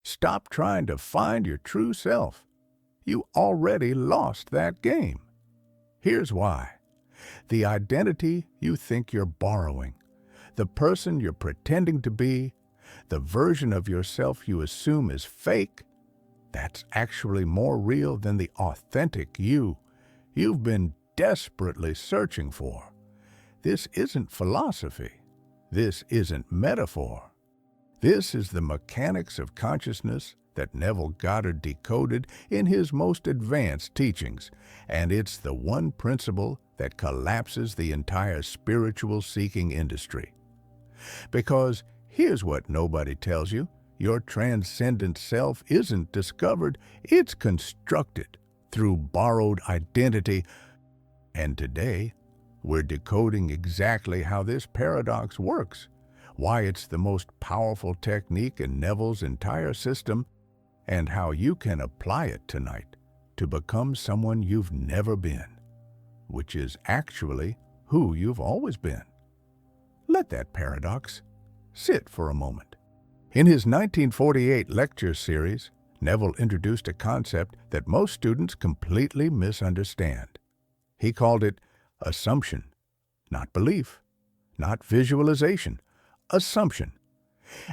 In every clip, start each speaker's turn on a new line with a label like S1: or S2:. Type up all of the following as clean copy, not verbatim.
S1: Stop trying to find your true self. You already lost that game. Here's why. The identity you think you're borrowing, the person you're pretending to be, the version of yourself you assume is fake, that's actually more real than the authentic you you've been desperately searching for. This isn't philosophy. This isn't metaphor. This is the mechanics of consciousness that Neville Goddard decoded in his most advanced teachings, and it's the one principle that collapses the entire spiritual seeking industry. Because here's what nobody tells you: your transcendent self isn't discovered, it's constructed through borrowed identity. And today, we're decoding exactly how this paradox works, why it's the most powerful technique in Neville's entire system, and how you can apply it tonight to become someone you've never been, which is actually who you've always been. Let that paradox sit for a moment. In his 1948 lecture series, Neville introduced a concept that most students completely misunderstand. He called it assumption, not belief, not visualization, assumption.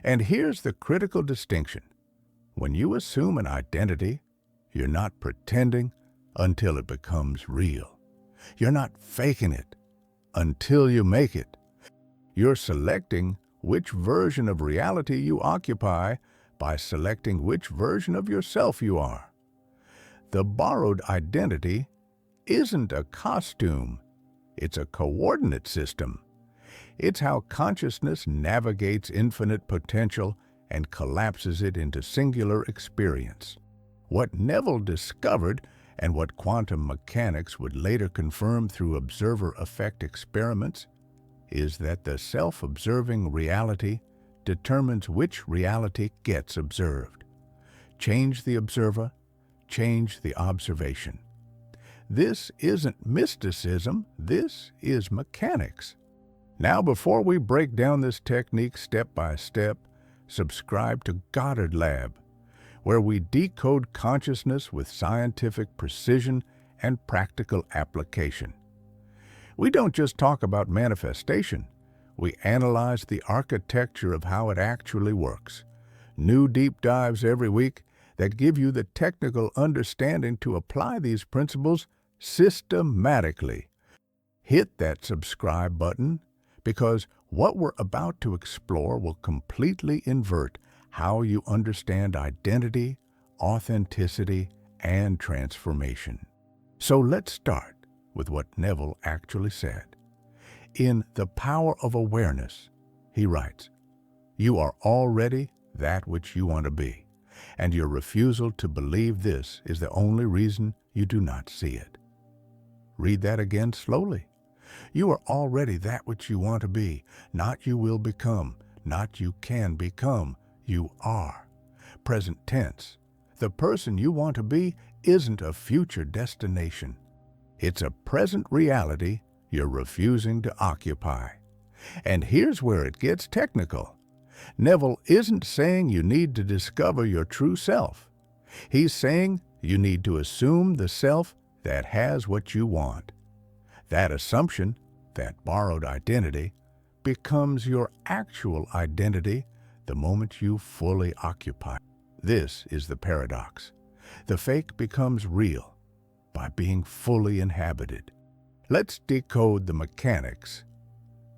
S1: And here's the critical distinction. When you assume an identity, you're not pretending until it becomes real. You're not faking it until you make it. You're selecting which version of reality you occupy by selecting which version of yourself you are. The borrowed identity isn't a costume. It's a coordinate system. It's how consciousness navigates infinite potential and collapses it into singular experience. What Neville discovered, and what quantum mechanics would later confirm through observer effect experiments, is that the self-observing reality determines which reality gets observed. Change the observer, change the observation. This isn't mysticism, this is mechanics. Now, before we break down this technique step by step, subscribe to Goddard Lab, where we decode consciousness with scientific precision and practical application. We don't just talk about manifestation, we analyze the architecture of how it actually works. New deep dives every week that give you the technical understanding to apply these principles systematically. Hit that subscribe button, because what we're about to explore will completely invert how you understand identity, authenticity, and transformation. So let's start with what Neville actually said. In The Power of Awareness, he writes, "You are already that which you want to be, and your refusal to believe this is the only reason you do not see it." Read that again slowly. You are already that which you want to be, not you will become, not you can become, you are. Present tense. The person you want to be isn't a future destination. It's a present reality you're refusing to occupy. And here's where it gets technical. Neville isn't saying you need to discover your true self. He's saying you need to assume the self that has what you want. That assumption, that borrowed identity, becomes your actual identity the moment you fully occupy. This is the paradox. The fake becomes real by being fully inhabited. Let's decode the mechanics.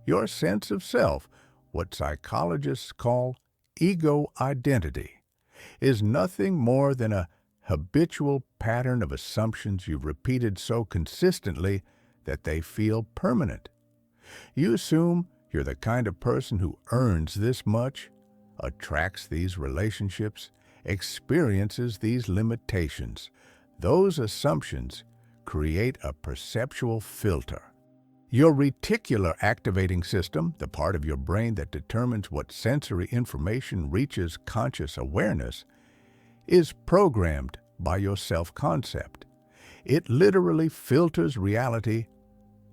S1: Your sense of self, what psychologists call ego identity, is nothing more than a habitual pattern of assumptions you've repeated so consistently that they feel permanent. You assume you're the kind of person who earns this much, attracts these relationships, experiences these limitations. Those assumptions create a perceptual filter. Your reticular activating system, the part of your brain that determines what sensory information reaches conscious awareness, is programmed by your self-concept. It literally filters reality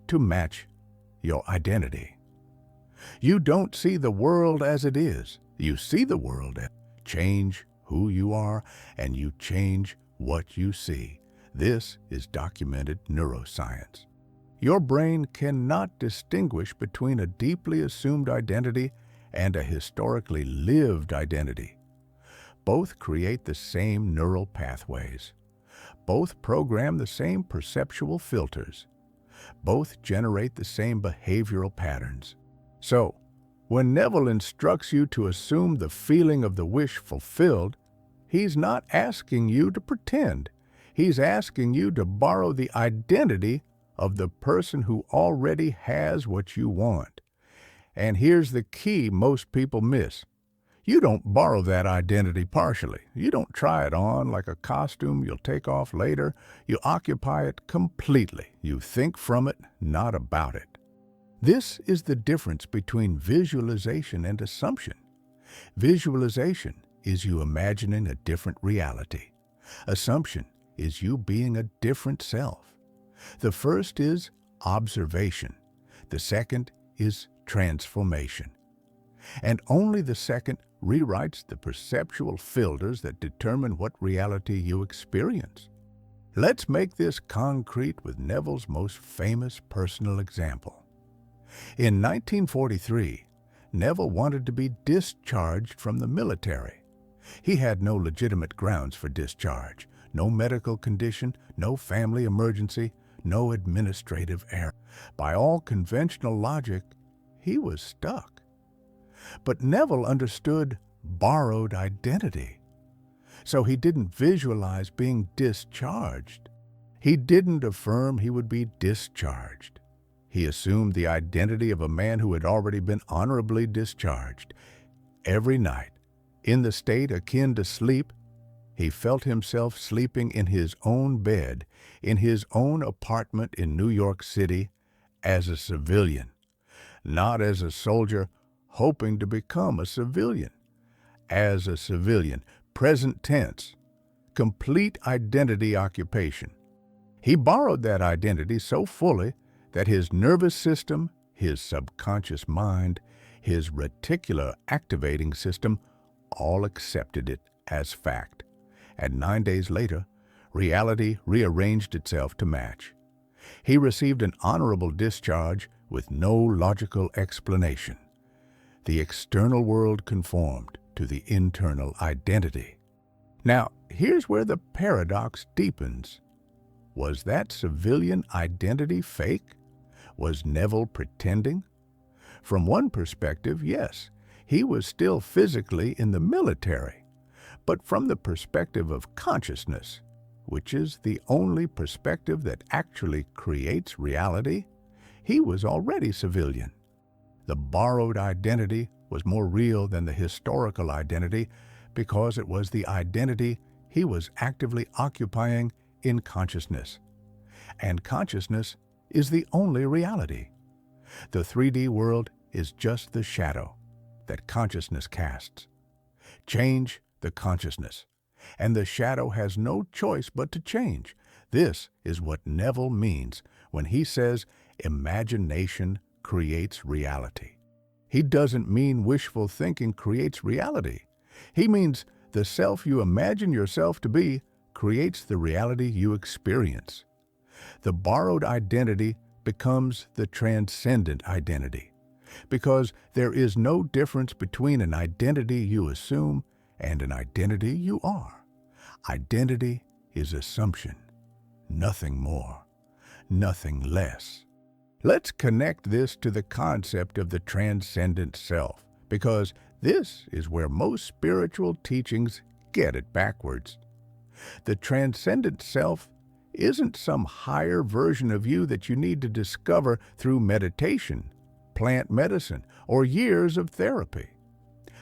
S1: to match your identity. You don't see the world as it is. You see the world as change, who you are, and you change what you see. This is documented neuroscience. Your brain cannot distinguish between a deeply assumed identity and a historically lived identity. Both create the same neural pathways. Both program the same perceptual filters. Both generate the same behavioral patterns. So, when Neville instructs you to assume the feeling of the wish fulfilled, he's not asking you to pretend. He's asking you to borrow the identity of the person who already has what you want. And here's the key most people miss. You don't borrow that identity partially. You don't try it on like a costume you'll take off later. You occupy it completely. You think from it, not about it. This is the difference between visualization and assumption. Visualization is you imagining a different reality. Assumption is you being a different self. The first is observation. The second is transformation. And only the second rewrites the perceptual filters that determine what reality you experience. Let's make this concrete with Neville's most famous personal example. In 1943, Neville wanted to be discharged from the military. He had no legitimate grounds for discharge, no medical condition, no family emergency, no administrative error. By all conventional logic, he was stuck. But Neville understood borrowed identity. So he didn't visualize being discharged. He didn't affirm he would be discharged. He assumed the identity of a man who had already been honorably discharged. Every night, in the state akin to sleep, he felt himself sleeping in his own bed, in his own apartment in New York City, as a civilian, not as a soldier hoping to become a civilian. As a civilian, present tense, complete identity occupation. He borrowed that identity so fully that his nervous system, his subconscious mind, his reticular activating system all accepted it as fact. And 9 days later, reality rearranged itself to match. He received an honorable discharge with no logical explanation. The external world conformed to the internal identity. Now, here's where the paradox deepens. Was that civilian identity fake? Was Neville pretending? From one perspective, yes, he was still physically in the military. But from the perspective of consciousness, which is the only perspective that actually creates reality, he was already civilian. The borrowed identity was more real than the historical identity because it was the identity he was actively occupying in consciousness. And consciousness is the only reality. The 3D world is just the shadow that consciousness casts. Change the consciousness, and the shadow has no choice but to change. This is what Neville means when he says imagination creates reality. He doesn't mean wishful thinking creates reality. He means the self you imagine yourself to be creates the reality you experience. The borrowed identity becomes the transcendent identity, because there is no difference between an identity you assume and an identity you are. Identity is assumption, nothing more, nothing less. Let's connect this to the concept of the transcendent self, because this is where most spiritual teachings get it backwards. The transcendent self isn't some higher version of you that you need to discover through meditation, plant medicine, or years of therapy.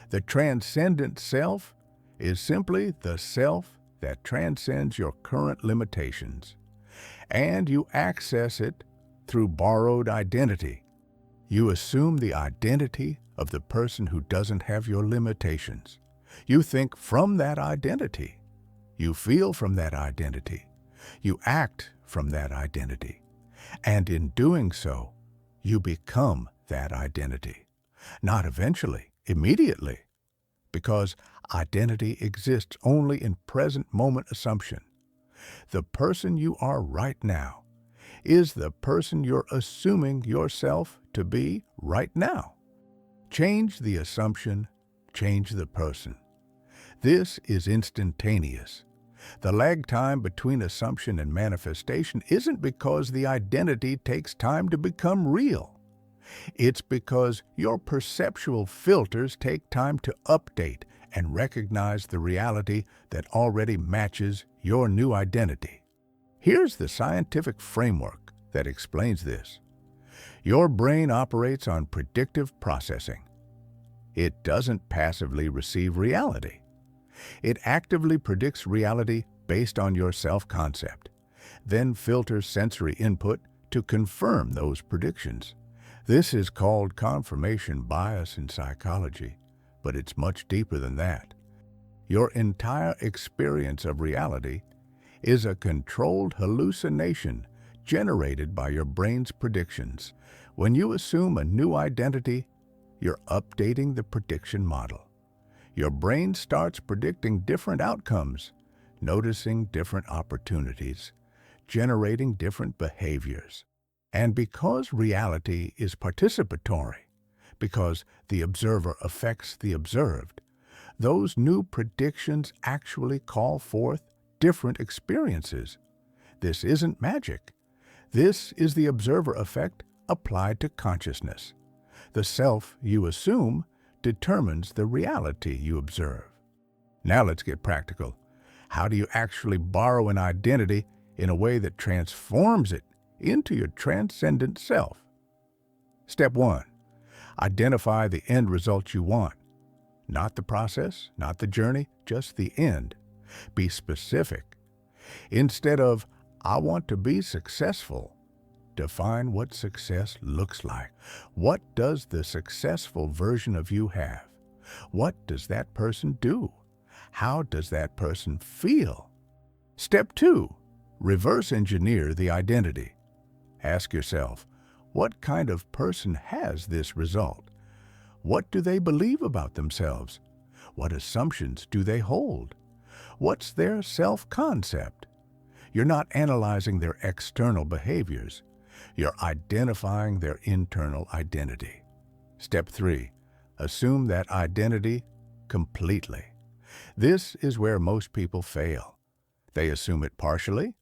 S1: The transcendent self is simply the self that transcends your current limitations, and you access it through borrowed identity. You assume the identity of the person who doesn't have your limitations. You think from that identity. You feel from that identity. You act from that identity. And in doing so, you become that identity. Not eventually, immediately. Because Identity exists only in present moment assumption. The person you are right now is the person you're assuming yourself to be right now. Change the assumption, change the person. This is instantaneous. The lag time between assumption and manifestation isn't because the identity takes time to become real. It's because your perceptual filters take time to update and recognize the reality that already matches your new identity. Here's the scientific framework that explains this. Your brain operates on predictive processing. It doesn't passively receive reality. It actively predicts reality based on your self-concept, then filters sensory input to confirm those predictions. This is called confirmation bias in psychology, but it's much deeper than that. Your entire experience of reality is a controlled hallucination generated by your brain's predictions. When you assume a new identity, you're updating the prediction model. Your brain starts predicting different outcomes, noticing different opportunities, generating different behaviors. And because reality is participatory, because the observer affects the observed, those new predictions actually call forth different experiences. This isn't magic. This is the observer effect applied to consciousness. The self you assume determines the reality you observe. Now let's get practical. How do you actually borrow an identity in a way that transforms it into your transcendent self? Step 1. Identify the end result you want. Not the process, not the journey, just the end. Be specific. Instead of, "I want to be successful," define what success looks like. What does the successful version of you have? What does that person do? How does that person feel? Step 2. Reverse engineer the identity. Ask yourself, what kind of person has this result? What do they believe about themselves? What assumptions do they hold? What's their self-concept? You're not analyzing their external behaviors. You're identifying their internal identity. Step 3. Assume that identity completely. This is where most people fail. They assume it partially.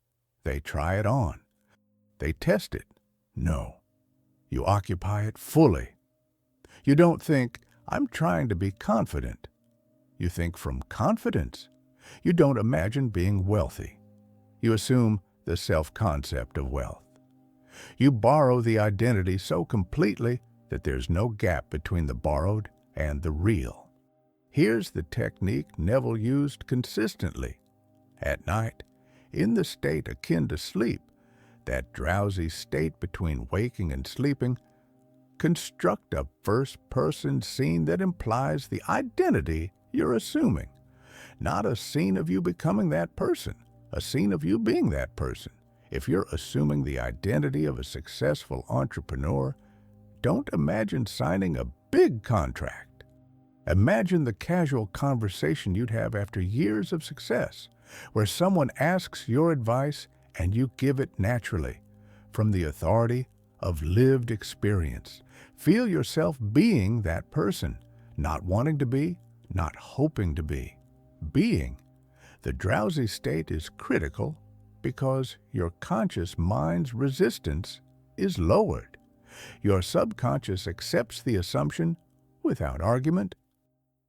S1: They try it on. They test it. No. You occupy it fully. You don't think, "I'm trying to be confident." You think from confidence. You don't imagine being wealthy. You assume the self-concept of wealth. You borrow the identity so completely that there's no gap between the borrowed and the real. Here's the technique Neville used consistently. At night, in the state akin to sleep, that drowsy state between waking and sleeping, construct a first-person scene that implies the identity you're assuming. Not a scene of you becoming that person, a scene of you being that person. If you're assuming the identity of a successful entrepreneur, don't imagine signing a big contract. Imagine the casual conversation you'd have after years of success, where someone asks your advice and you give it naturally, from the authority of lived experience. Feel yourself being that person, not wanting to be, not hoping to be. Being. The drowsy state is critical because your conscious mind's resistance is lowered. Your subconscious accepts the assumption without argument,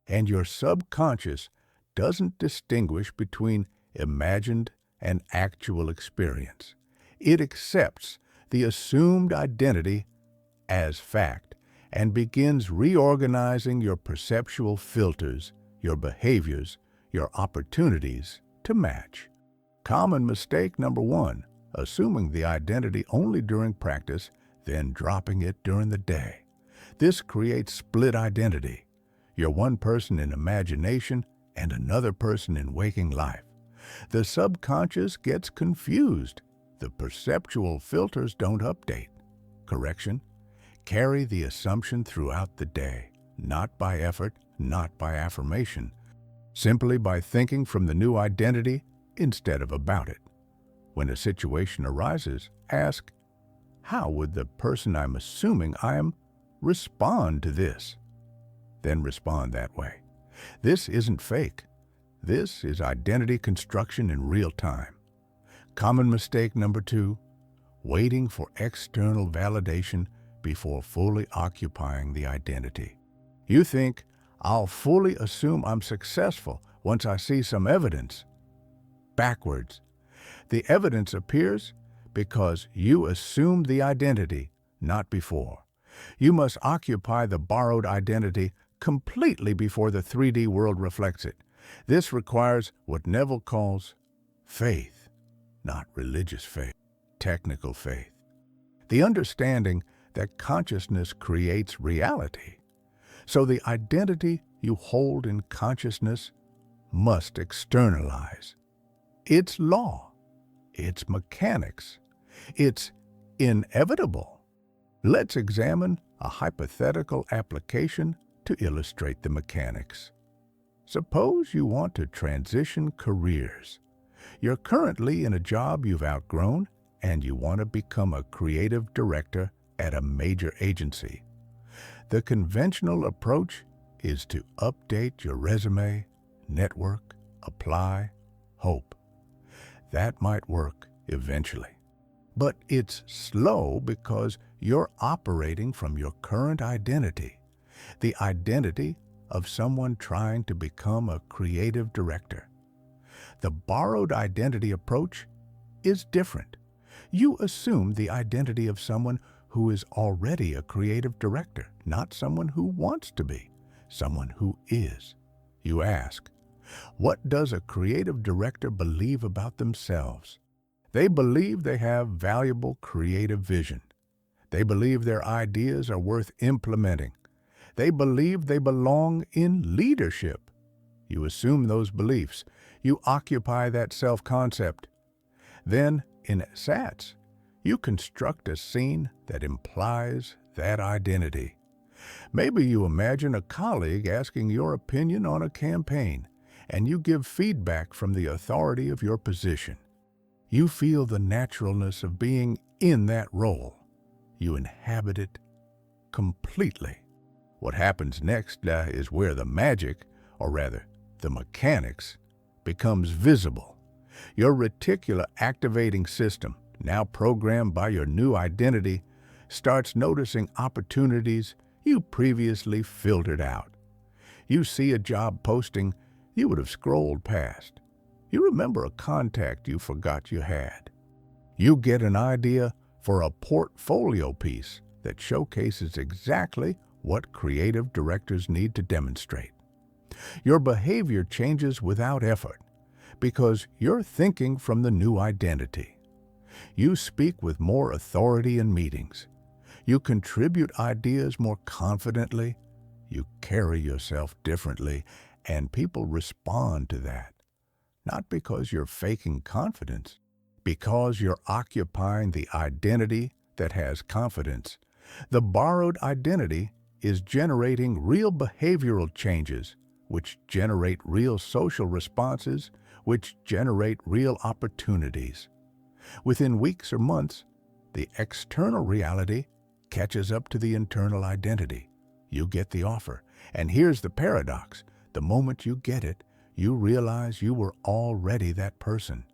S1: and your subconscious doesn't distinguish between imagined and actual experience. It accepts the assumed identity as fact and begins reorganizing your perceptual filters, your behaviors, your opportunities to match. Common mistake number 1, assuming the identity only during practice, then dropping it during the day. This creates split identity. You're one person in imagination and another person in waking life. The subconscious gets confused. The perceptual filters don't update. Correction: carry the assumption throughout the day, not by effort, not by affirmation. simply by thinking from the new identity instead of about it. When a situation arises, ask, how would the person I'm assuming I am respond to this? Then respond that way. This isn't fake. This is identity construction in real time. Common mistake number 2, waiting for external validation before fully occupying the identity. You think, I'll fully assume I'm successful once I see some evidence. Backwards. The evidence appears because you assumed the identity, not before. You must occupy the borrowed identity completely before the 3D world reflects it. This requires what Neville calls faith, not religious faith, technical faith. The understanding that consciousness creates reality. So the identity you hold in consciousness must externalize. Its law, its mechanics, it's inevitable. Let's examine a hypothetical application to illustrate the mechanics. Suppose you want to transition careers. You're currently in a job you've outgrown and you want to become a creative director at a major agency. The conventional approach is to update your resume, network, apply, hope. That might work eventually. But it's slow because you're operating from your current identity, the identity of someone trying to become a creative director. The borrowed identity approach is different. You assume the identity of someone who is already a creative director, not someone who wants to be, someone who is. You ask, what does a creative director believe about themselves? They believe they have valuable creative vision. They believe their ideas are worth implementing. They believe they belong in leadership. You assume those beliefs. You occupy that self-concept. Then, in SATS, you construct a scene that implies that identity. Maybe you imagine a colleague asking your opinion on a campaign, and you give feedback from the authority of your position. You feel the naturalness of being in that role. You inhabit it completely. What happens next is where the magic, or rather, the mechanics, becomes visible. Your reticular activating system, now programmed by your new identity, starts noticing opportunities you previously filtered out. You see a job posting you would have scrolled past. You remember a contact you forgot you had. You get an idea for a portfolio piece that showcases exactly what creative directors need to demonstrate. Your behavior changes without effort because you're thinking from the new identity. You speak with more authority in meetings. You contribute ideas more confidently. You carry yourself differently, and people respond to that. Not because you're faking confidence, because you're occupying the identity that has confidence. The borrowed identity is generating real behavioral changes, which generate real social responses, which generate real opportunities. Within weeks or months, the external reality catches up to the internal identity. You get the offer. And here's the paradox. The moment you get it, you realize you were already that person.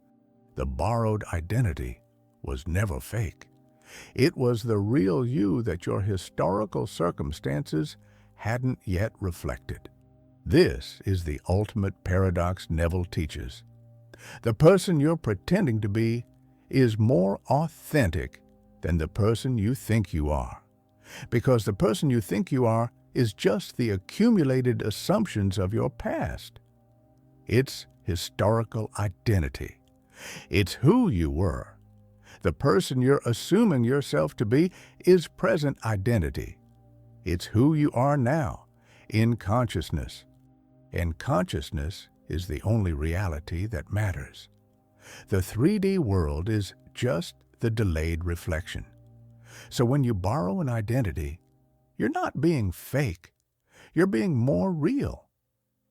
S1: The borrowed identity was never fake. It was the real you that your historical circumstances hadn't yet reflected. This is the ultimate paradox Neville teaches. The person you're pretending to be is more authentic than the person you think you are, because the person you think you are is just the accumulated assumptions of your past. It's historical identity. It's who you were. The person you're assuming yourself to be is present identity. It's who you are now, in consciousness. And consciousness is the only reality that matters. The 3D world is just the delayed reflection. So when you borrow an identity, you're not being fake. You're being more real.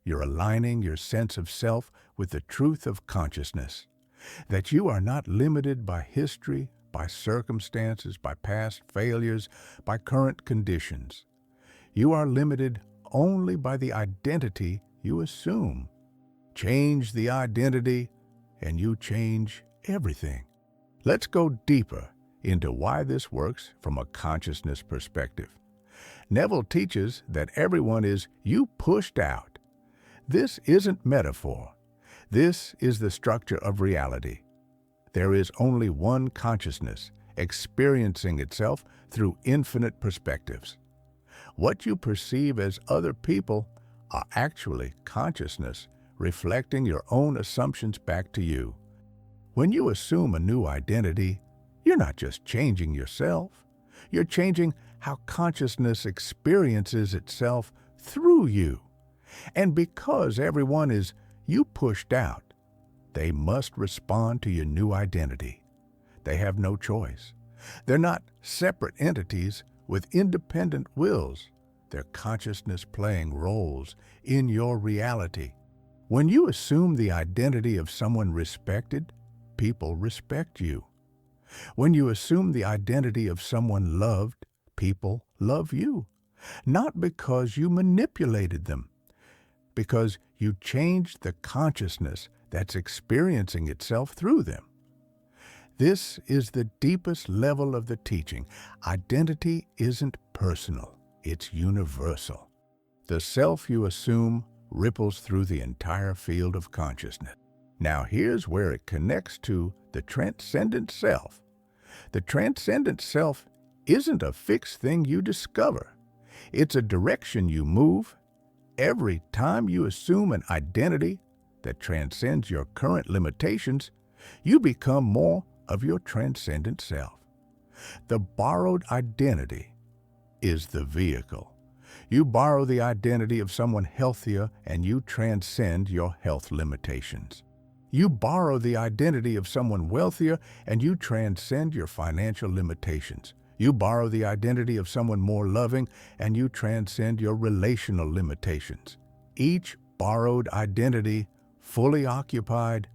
S1: You're aligning your sense of self with the truth of consciousness, that you are not limited by history, by circumstances, by past failures, by current conditions. You are limited only by the identity you assume. Change the identity, and you change everything. Let's go deeper into why this works from a consciousness perspective. Neville teaches that everyone is you pushed out. This isn't metaphor. This is the structure of reality. There is only one consciousness experiencing itself through infinite perspectives. What you perceive as other people are actually consciousness reflecting your own assumptions back to you. When you assume a new identity, you're not just changing yourself. You're changing how consciousness experiences itself through you. And because everyone is you pushed out, they must respond to your new identity. They have no choice. They're not separate entities with independent wills. They're consciousness playing roles in your reality. When you assume the identity of someone respected, people respect you. When you assume the identity of someone loved, people love you. Not because you manipulated them, because you changed the consciousness that's experiencing itself through them. This is the deepest level of the teaching. Identity isn't personal, it's universal. The self you assume ripples through the entire field of consciousness. Now here's where it connects to the transcendent self. The transcendent self isn't a fixed thing you discover. It's a direction you move. Every time you assume an identity that transcends your current limitations, you become more of your transcendent self. The borrowed identity is the vehicle. You borrow the identity of someone healthier and you transcend your health limitations. You borrow the identity of someone wealthier and you transcend your financial limitations. You borrow the identity of someone more loving and you transcend your relational limitations. Each borrowed identity, fully occupied,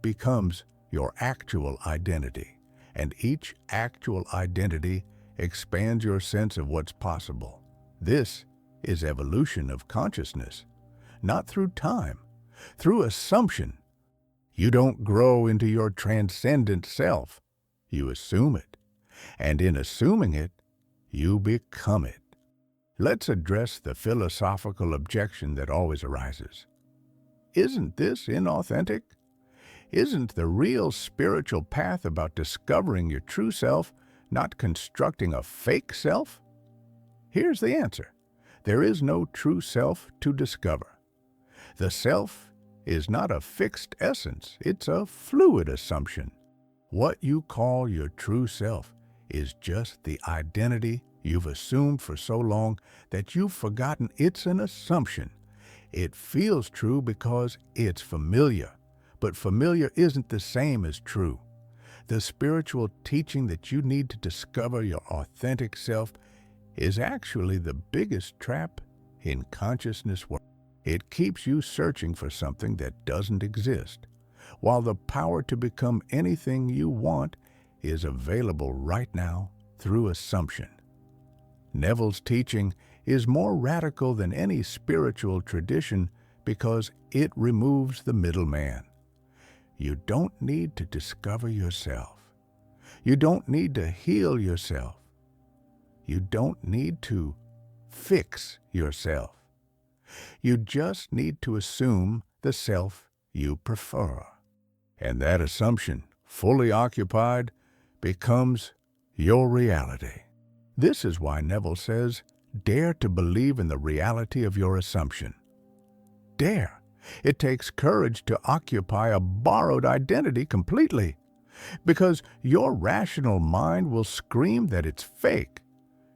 S1: becomes your actual identity, and each actual identity expands your sense of what's possible. This is evolution of consciousness, not through time, through assumption. You don't grow into your transcendent self, you assume it, and in assuming it, you become it. Let's address the philosophical objection that always arises. Isn't this inauthentic? Isn't the real spiritual path about discovering your true self, not constructing a fake self? Here's the answer. There is no true self to discover. The self is not a fixed essence, it's a fluid assumption. What you call your true self is just the identity you've assumed for so long that you've forgotten it's an assumption. It feels true because it's familiar, but familiar isn't the same as true. The spiritual teaching that you need to discover your authentic self is actually the biggest trap in consciousness work. It keeps you searching for something that doesn't exist, while the power to become anything you want is available right now through assumption. Neville's teaching is more radical than any spiritual tradition because it removes the middleman. You don't need to discover yourself. You don't need to heal yourself. You don't need to fix yourself. You just need to assume the self you prefer. And that assumption, fully occupied, becomes your reality. This is why Neville says, dare to believe in the reality of your assumption. Dare. It takes courage to occupy a borrowed identity completely, because your rational mind will scream that it's fake.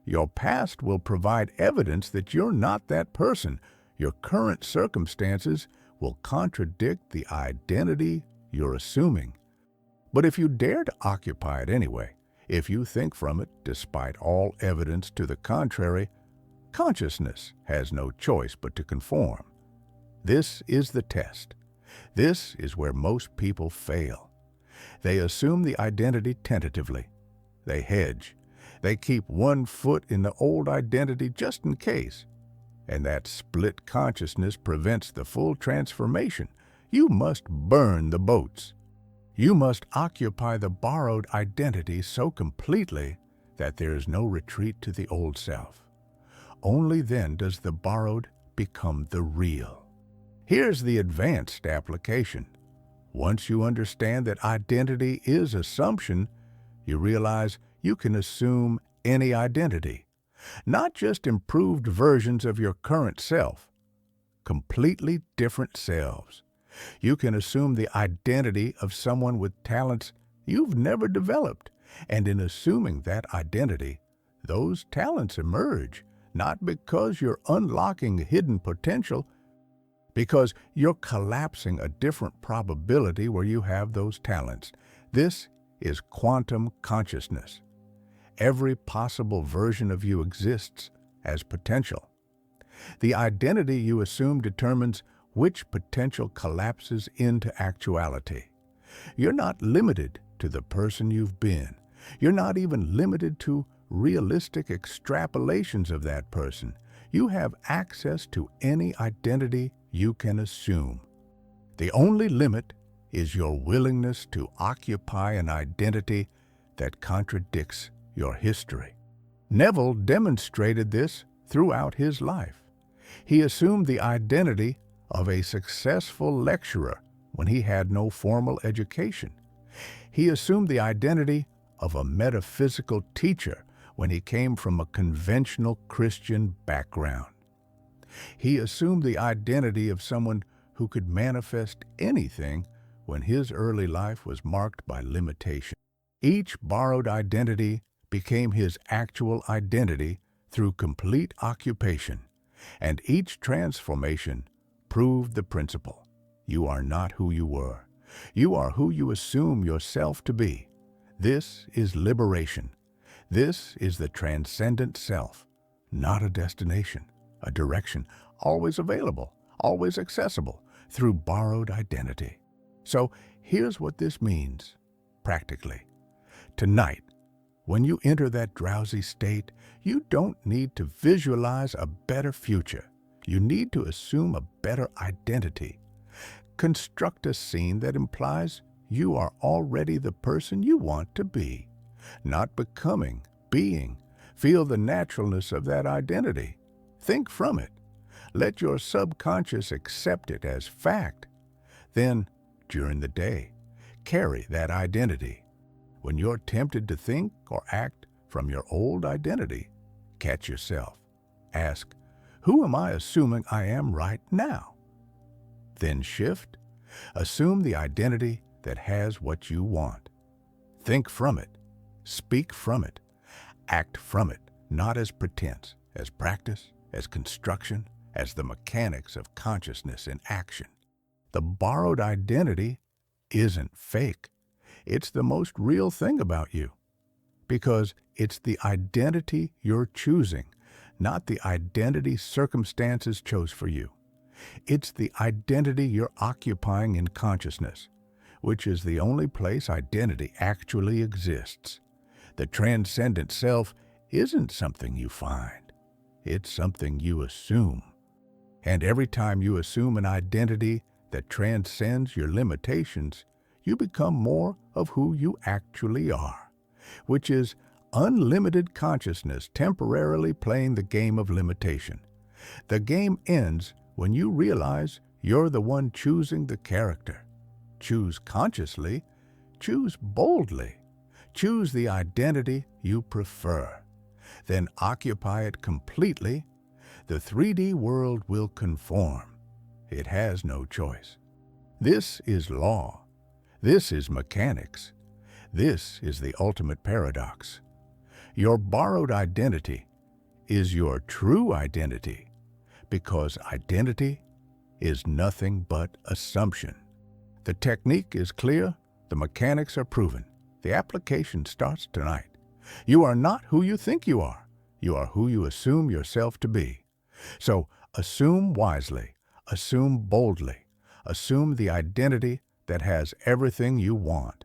S1: Your past will provide evidence that you're not that person. Your current circumstances will contradict the identity you're assuming. But if you dare to occupy it anyway, if you think from it despite all evidence to the contrary, consciousness has no choice but to conform. This is the test. This is where most people fail. They assume the identity tentatively. They hedge. They keep one foot in the old identity just in case. And that split consciousness prevents the full transformation. You must burn the boats. You must occupy the borrowed identity so completely that there is no retreat to the old self. Only then does the borrowed become the real. Here's the advanced application. Once you understand that identity is assumption, you realize you can assume any identity, not just improved versions of your current self, completely different selves. You can assume the identity of someone with talents you've never developed, and in assuming that identity, those talents emerge, not because you're unlocking hidden potential, because you're collapsing a different probability where you have those talents. This is quantum consciousness. Every possible version of you exists as potential. The identity you assume determines which potential collapses into actuality. You're not limited to the person you've been. You're not even limited to realistic extrapolations of that person. You have access to any identity you can assume. The only limit is your willingness to occupy an identity that contradicts your history. Neville demonstrated this throughout his life. He assumed the identity of a successful lecturer when he had no formal education. He assumed the identity of a metaphysical teacher when he came from a conventional Christian background. He assumed the identity of someone who could manifest anything when his early life was marked by limitation. Each borrowed identity became his actual identity through complete occupation, and each transformation proved the principle. You are not who you were. You are who you assume yourself to be. This is liberation. This is the transcendent self, not a destination, a direction, always available, always accessible through borrowed identity. So here's what this means, practically. Tonight, when you enter that drowsy state, you don't need to visualize a better future. You need to assume a better identity. Construct a scene that implies you are already the person you want to be, not becoming, being. Feel the naturalness of that identity. Think from it. Let your subconscious accept it as fact. Then, during the day, carry that identity. When you're tempted to think or act from your old identity, catch yourself. Ask, who am I assuming I am right now? Then shift. Assume the identity that has what you want. Think from it. Speak from it. Act from it, not as pretense, as practice, as construction, as the mechanics of consciousness in action. The borrowed identity isn't fake. It's the most real thing about you, because it's the identity you're choosing, not the identity circumstances chose for you. It's the identity you're occupying in consciousness, which is the only place identity actually exists. The transcendent self isn't something you find. It's something you assume. And every time you assume an identity that transcends your limitations, you become more of who you actually are, which is unlimited consciousness temporarily playing the game of limitation. The game ends when you realize you're the one choosing the character. Choose consciously, choose boldly, choose the identity you prefer. Then occupy it completely. The 3D world will conform. It has no choice. This is law. This is mechanics. This is the ultimate paradox. Your borrowed identity is your true identity, because identity is nothing but assumption. The technique is clear, the mechanics are proven. The application starts tonight. You are not who you think you are. You are who you assume yourself to be. So assume wisely, Assume boldly. Assume the identity that has everything you want.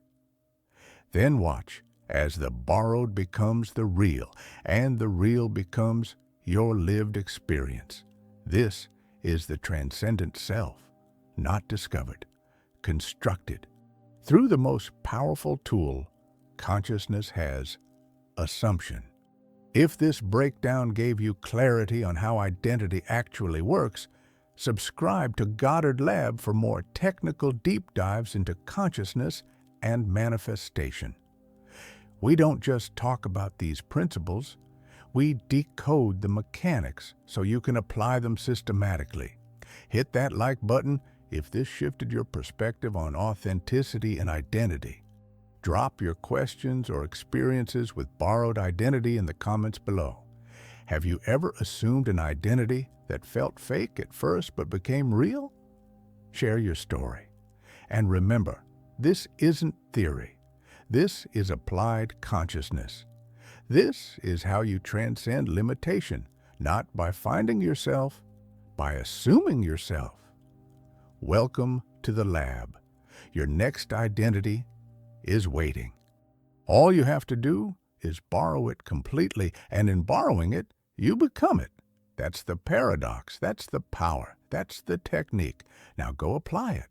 S1: Then watch as the borrowed becomes the real, and the real becomes your lived experience. This is the transcendent self, not discovered, constructed. Through the most powerful tool consciousness has, assumption. If this breakdown gave you clarity on how identity actually works, subscribe to Goddard Lab for more technical deep dives into consciousness and manifestation. We don't just talk about these principles, we decode the mechanics so you can apply them systematically. Hit that like button if this shifted your perspective on authenticity and identity. Drop your questions or experiences with borrowed identity in the comments below. Have you ever assumed an identity that felt fake at first but became real? Share your story. And remember, this isn't theory. This is applied consciousness. This is how you transcend limitation, not by finding yourself, by assuming yourself. Welcome to the lab. Your next identity is waiting. All you have to do is borrow it completely, and in borrowing it, you become it. That's the paradox. That's the power. That's the technique. Now go apply it.